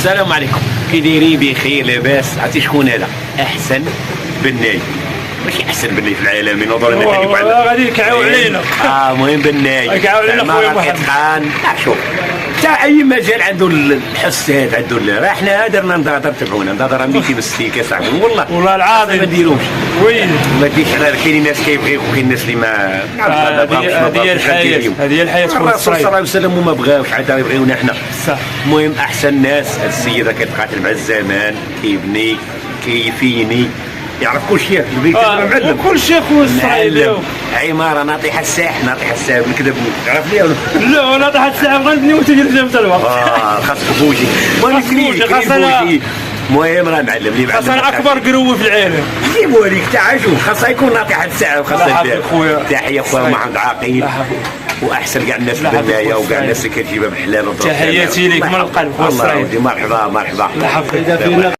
السلام عليكم، كي دايرين؟ بخير لاباس. عرفتي شكون هذا؟ احسن بناي، ماشي احسن بناي في العالم، نظرا نحكيو على غادي يكعاو علينا. المهم بناي يكعاو علينا خويا محمد. اتقان. شوف تاع اي مجال عنده الحس هذا، عنده راه حنا درنا نضاضر، تبعونا نضاضر ميتي بالستيك يا صاحبي، والله العظيم ما نديروش. وي ما تديش على كاينين ناس كيبغيوك وكاين ناس اللي ما هذه هي الحياه، هذه هي الحياه. الرسول صلى الله عليه وسلم وما بغاوش عاد يبغيونا حنا. صح. المهم احسن ناس هاد السيد كيتقاتل مع الزمان، كيبني كيفيني، يعرف كل شيء في البيت. معلم كل شيء خويا الصايب. عماره ناطيحه الساح، ناطيحه الساح، نكذب تعرف لي ولا لا؟ ناطيحه الساح غنبني وتجي حتى الوقت. خاصك بوجي، المهم راه معلم اللي خاص اكبر قروه في العالم. جيبوا لك تاع شوف، خاصها يكون ناطيحه الساعه وخاصها خويا. تحيه خويا محمد عاقيل واحسن كاع الناس البنايه وكاع الناس اللي كتجيبها بحلال. تحياتي ليك من القلب. والله مرحبا مرحبا.